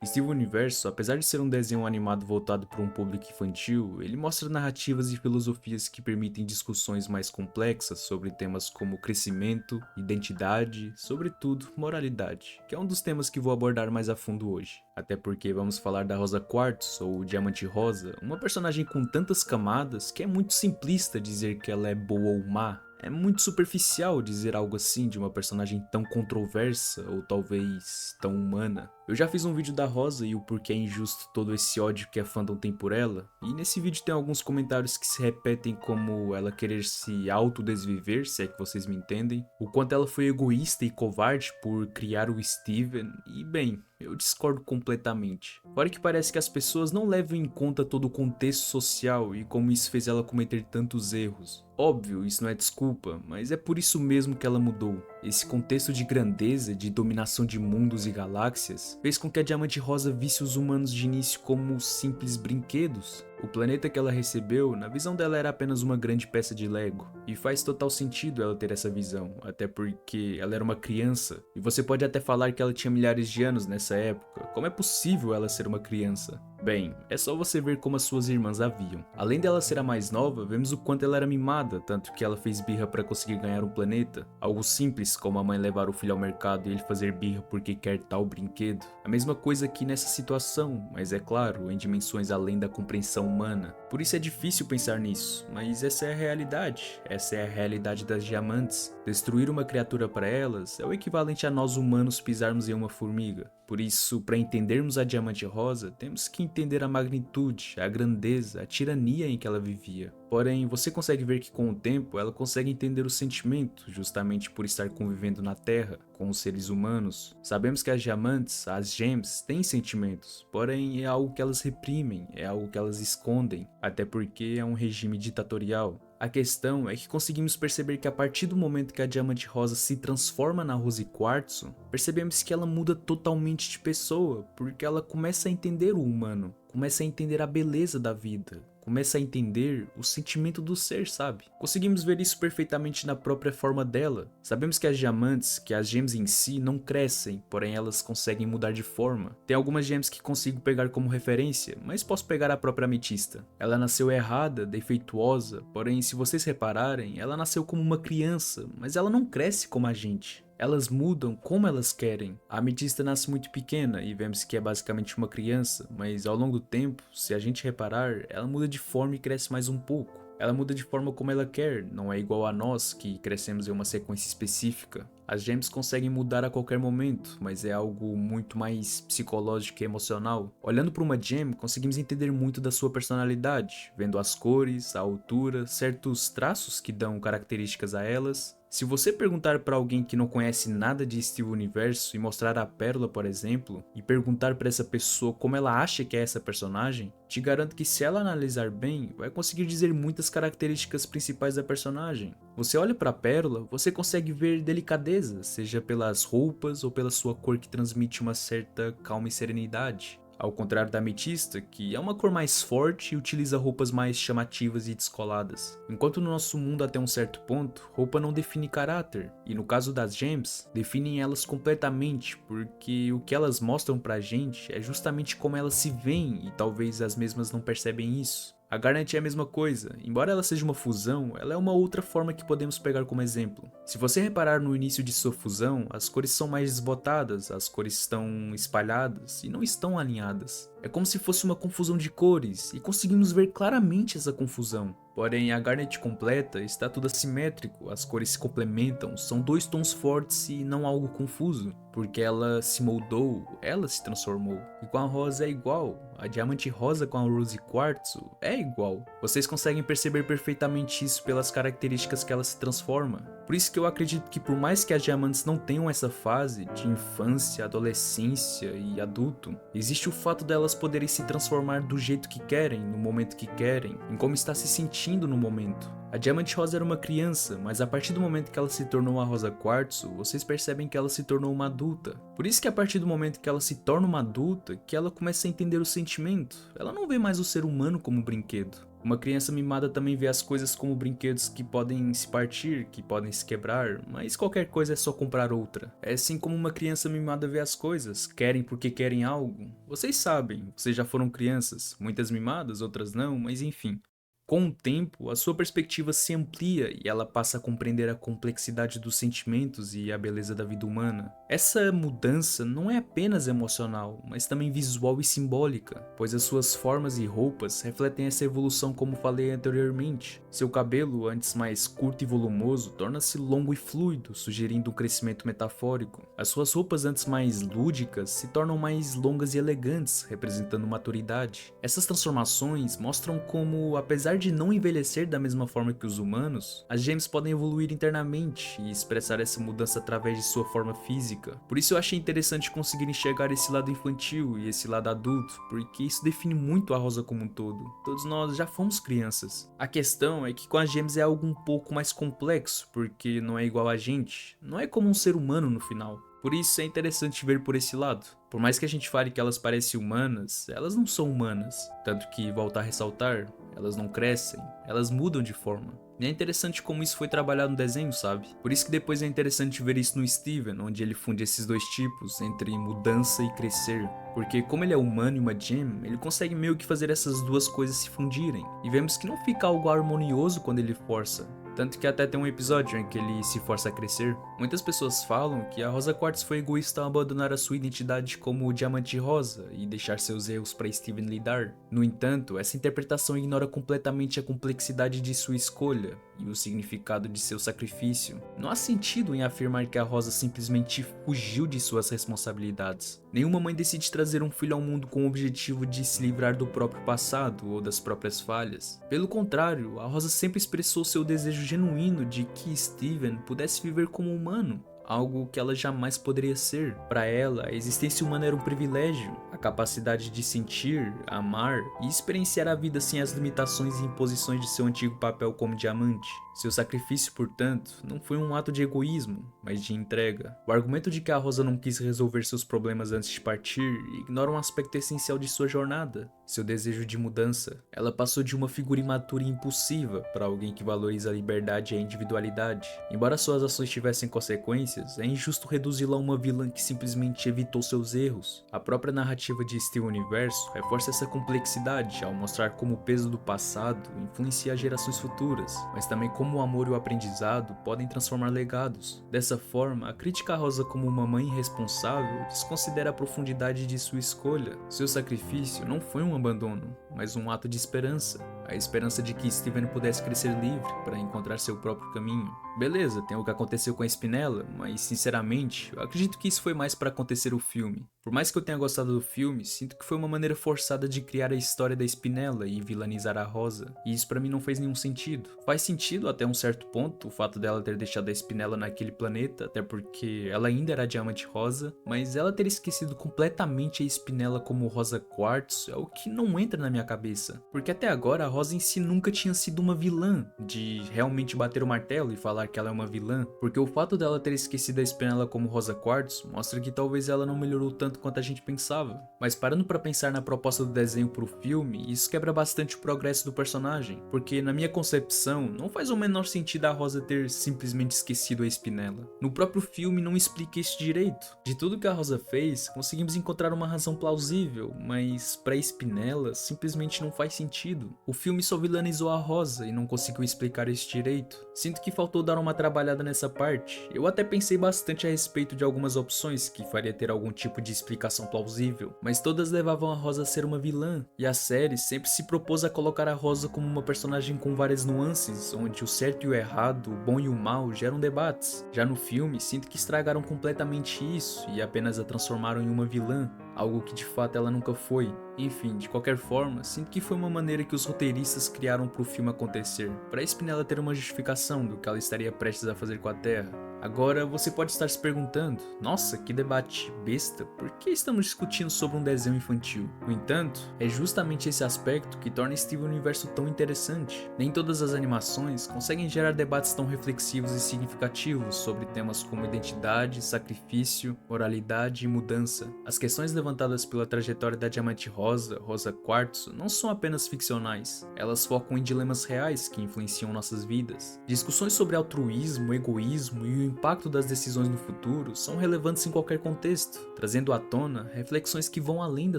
Steven Universo, apesar de ser um desenho animado voltado para um público infantil, ele mostra narrativas e filosofias que permitem discussões mais complexas sobre temas como crescimento, identidade, sobretudo moralidade, que é um dos temas que vou abordar mais a fundo hoje. Até porque vamos falar da Rosa Quartz, ou Diamante Rosa, uma personagem com tantas camadas que é muito simplista dizer que ela é boa ou má. É muito superficial dizer algo assim de uma personagem tão controversa ou talvez tão humana. Eu já fiz um vídeo da Rosa e o porquê é injusto todo esse ódio que a fandom tem por ela, e nesse vídeo tem alguns comentários que se repetem como ela querer se autodesviver, se é que vocês me entendem, o quanto ela foi egoísta e covarde por criar o Steven, e bem, eu discordo completamente. Fora que parece que as pessoas não levam em conta todo o contexto social e como isso fez ela cometer tantos erros. Óbvio, isso não é desculpa, mas é por isso mesmo que ela mudou. Esse contexto de grandeza, de dominação de mundos e galáxias, fez com que a Diamante Rosa visse os humanos de início como simples brinquedos. O planeta que ela recebeu, na visão dela, era apenas uma grande peça de Lego. E faz total sentido ela ter essa visão, até porque ela era uma criança. E você pode até falar que ela tinha milhares de anos nessa época. Como é possível ela ser uma criança? Bem, é só você ver como as suas irmãs a viam. Além dela ser a mais nova, vemos o quanto ela era mimada, tanto que ela fez birra para conseguir ganhar um planeta. Algo simples como a mãe levar o filho ao mercado e ele fazer birra porque quer tal brinquedo. A mesma coisa aqui nessa situação, mas é claro, em dimensões além da compreensão humana. Por isso é difícil pensar nisso, mas essa é a realidade. Essa é a realidade das diamantes. Destruir uma criatura para elas é o equivalente a nós humanos pisarmos em uma formiga. Por isso, para entendermos a Diamante Rosa, temos que entender a magnitude, a grandeza, a tirania em que ela vivia. Porém, você consegue ver que com o tempo ela consegue entender o sentimento, justamente por estar convivendo na Terra, com os seres humanos. Sabemos que as diamantes, as gems, têm sentimentos, porém é algo que elas reprimem, é algo que elas escondem, até porque é um regime ditatorial. A questão é que conseguimos perceber que a partir do momento que a Diamante Rosa se transforma na Rose Quartzo, percebemos que ela muda totalmente de pessoa, porque ela começa a entender o humano, começa a entender a beleza da vida, começa a entender o sentimento do ser, sabe? Conseguimos ver isso perfeitamente na própria forma dela. Sabemos que as diamantes, que as gems em si, não crescem, porém elas conseguem mudar de forma. Tem algumas gems que consigo pegar como referência, mas posso pegar a própria ametista. Ela nasceu errada, defeituosa, porém se vocês repararem, ela nasceu como uma criança, mas ela não cresce como a gente. Elas mudam como elas querem. A ametista nasce muito pequena e vemos que é basicamente uma criança, mas ao longo do tempo, se a gente reparar, ela muda de forma e cresce mais um pouco. Ela muda de forma como ela quer, não é igual a nós que crescemos em uma sequência específica. As gems conseguem mudar a qualquer momento, mas é algo muito mais psicológico e emocional. Olhando para uma gem, conseguimos entender muito da sua personalidade, vendo as cores, a altura, certos traços que dão características a elas. Se você perguntar para alguém que não conhece nada de Steven Universo e mostrar a Pérola, por exemplo, e perguntar para essa pessoa como ela acha que é essa personagem, te garanto que se ela analisar bem, vai conseguir dizer muitas características principais da personagem. Você olha para a Pérola, você consegue ver delicadeza, seja pelas roupas ou pela sua cor que transmite uma certa calma e serenidade. Ao contrário da ametista, que é uma cor mais forte e utiliza roupas mais chamativas e descoladas. Enquanto no nosso mundo até um certo ponto, roupa não define caráter, e no caso das gems, definem elas completamente, porque o que elas mostram pra gente é justamente como elas se veem e talvez as mesmas não percebem isso. A Garnet é a mesma coisa, embora ela seja uma fusão, ela é uma outra forma que podemos pegar como exemplo. Se você reparar no início de sua fusão, as cores são mais desbotadas, as cores estão espalhadas e não estão alinhadas. É como se fosse uma confusão de cores, e conseguimos ver claramente essa confusão. Porém, a Garnet completa está tudo assimétrico, as cores se complementam, são dois tons fortes e não algo confuso, porque ela se moldou, ela se transformou. E com a rosa é igual, a diamante rosa com a Rose Quartzo é igual. Vocês conseguem perceber perfeitamente isso pelas características que ela se transforma. Por isso que eu acredito que por mais que as diamantes não tenham essa fase de infância, adolescência e adulto, existe o fato delas poderem se transformar do jeito que querem, no momento que querem, em como está se sentindo no momento. A Diamante Rosa era uma criança, mas a partir do momento que ela se tornou a Rosa Quartzo, vocês percebem que ela se tornou uma adulta. Por isso que a partir do momento que ela se torna uma adulta, que ela começa a entender o sentimento. Ela não vê mais o ser humano como um brinquedo. Uma criança mimada também vê as coisas como brinquedos que podem se partir, que podem se quebrar, mas qualquer coisa é só comprar outra. É assim como uma criança mimada vê as coisas, querem porque querem algo. Vocês sabem, vocês já foram crianças, muitas mimadas, outras não, mas enfim. Com o tempo, a sua perspectiva se amplia e ela passa a compreender a complexidade dos sentimentos e a beleza da vida humana. Essa mudança não é apenas emocional, mas também visual e simbólica, pois as suas formas e roupas refletem essa evolução como falei anteriormente. Seu cabelo, antes mais curto e volumoso, torna-se longo e fluido, sugerindo um crescimento metafórico. As suas roupas antes mais lúdicas se tornam mais longas e elegantes, representando maturidade. Essas transformações mostram como, apesar de não envelhecer da mesma forma que os humanos, as gems podem evoluir internamente e expressar essa mudança através de sua forma física. Por isso eu achei interessante conseguir enxergar esse lado infantil e esse lado adulto, porque isso define muito a Rosa como um todo. Todos nós já fomos crianças. A questão é que com as gems é algo um pouco mais complexo, porque não é igual a gente, não é como um ser humano no final. Por isso é interessante ver por esse lado. Por mais que a gente fale que elas parecem humanas, elas não são humanas. Tanto que, voltar a ressaltar, elas não crescem, elas mudam de forma. E é interessante como isso foi trabalhado no desenho, sabe? Por isso que depois é interessante ver isso no Steven, onde ele funde esses dois tipos, entre mudança e crescer. Porque como ele é humano e uma gem, ele consegue meio que fazer essas duas coisas se fundirem. E vemos que não fica algo harmonioso quando ele força. Tanto que até tem um episódio em que ele se força a crescer. Muitas pessoas falam que a Rosa Quartz foi egoísta ao abandonar a sua identidade como Diamante Rosa e deixar seus erros para Steven lidar. No entanto, essa interpretação ignora completamente a complexidade de sua escolha e o significado de seu sacrifício. Não há sentido em afirmar que a Rosa simplesmente fugiu de suas responsabilidades. Nenhuma mãe decide trazer um filho ao mundo com o objetivo de se livrar do próprio passado ou das próprias falhas. Pelo contrário, a Rosa sempre expressou seu desejo genuíno de que Steven pudesse viver como humano, algo que ela jamais poderia ser. Para ela, a existência humana era um privilégio, a capacidade de sentir, amar e experienciar a vida sem as limitações e imposições de seu antigo papel como diamante. Seu sacrifício, portanto, não foi um ato de egoísmo, mas de entrega. O argumento de que a Rosa não quis resolver seus problemas antes de partir ignora um aspecto essencial de sua jornada, seu desejo de mudança. Ela passou de uma figura imatura e impulsiva para alguém que valoriza a liberdade e a individualidade. Embora suas ações tivessem consequências, é injusto reduzi-la a uma vilã que simplesmente evitou seus erros. A própria narrativa de Steven Universo reforça essa complexidade ao mostrar como o peso do passado influencia gerações futuras, mas também como o amor e o aprendizado podem transformar legados. Dessa forma, a crítica à Rosa como uma mãe irresponsável desconsidera a profundidade de sua escolha. Seu sacrifício não foi um abandono, mas um ato de esperança. A esperança de que Steven pudesse crescer livre para encontrar seu próprio caminho. Beleza, tem o que aconteceu com a Spinella, mas sinceramente, eu acredito que isso foi mais para acontecer o filme. Por mais que eu tenha gostado do filme, sinto que foi uma maneira forçada de criar a história da Spinella e vilanizar a Rosa, e isso para mim não fez nenhum sentido. Faz sentido até um certo ponto o fato dela ter deixado a Spinella naquele planeta, até porque ela ainda era Diamante Rosa, mas ela ter esquecido completamente a Spinella como Rosa Quartz é o que não entra na minha cabeça, porque até agora a Rosa em si nunca tinha sido uma vilã, de realmente bater o martelo e falar que ela é uma vilã, porque o fato dela ter esquecido a Spinella como Rosa Quartz mostra que talvez ela não melhorou tanto quanto a gente pensava. Mas parando pra pensar na proposta do desenho pro filme, isso quebra bastante o progresso do personagem, porque na minha concepção, não faz o menor sentido a Rosa ter simplesmente esquecido a Spinella. No próprio filme não explica isso direito. De tudo que a Rosa fez, conseguimos encontrar uma razão plausível, mas pra Spinella simplesmente não faz sentido. O filme só vilanizou a Rosa e não conseguiu explicar isso direito. Sinto que faltou dar uma trabalhada nessa parte. Eu até pensei bastante a respeito de algumas opções que faria ter algum tipo de explicação plausível, mas todas levavam a Rosa a ser uma vilã, e a série sempre se propôs a colocar a Rosa como uma personagem com várias nuances, onde o certo e o errado, o bom e o mal geram debates. Já no filme, sinto que estragaram completamente isso e apenas a transformaram em uma vilã, algo que de fato ela nunca foi. Enfim, de qualquer forma, sinto que foi uma maneira que os roteiristas criaram para o filme acontecer, para a Spinella ter uma justificação do que ela estaria prestes a fazer com a Terra. Agora você pode estar se perguntando: nossa, que debate besta, por que estamos discutindo sobre um desenho infantil? No entanto, é justamente esse aspecto que torna Steven Universo tão interessante. Nem todas as animações conseguem gerar debates tão reflexivos e significativos sobre temas como identidade, sacrifício, moralidade e mudança. As questões levantadas pela trajetória da Diamante Rosa, Rosa Quartzo, não são apenas ficcionais, elas focam em dilemas reais que influenciam nossas vidas. Discussões sobre altruísmo, egoísmo e o impacto das decisões no futuro são relevantes em qualquer contexto, trazendo à tona reflexões que vão além da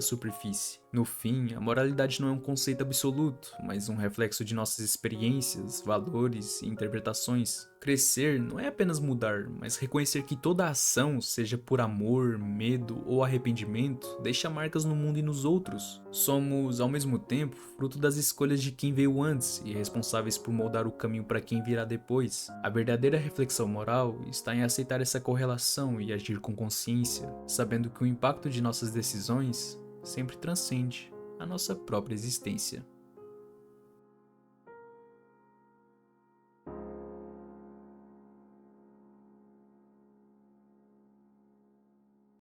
superfície. No fim, a moralidade não é um conceito absoluto, mas um reflexo de nossas experiências, valores e interpretações. Crescer não é apenas mudar, mas reconhecer que toda ação, seja por amor, medo ou arrependimento, deixa marcas no mundo e nos outros. Somos, ao mesmo tempo, fruto das escolhas de quem veio antes e responsáveis por moldar o caminho para quem virá depois. A verdadeira reflexão moral está em aceitar essa correlação e agir com consciência, sabendo que o impacto de nossas decisões sempre transcende a nossa própria existência.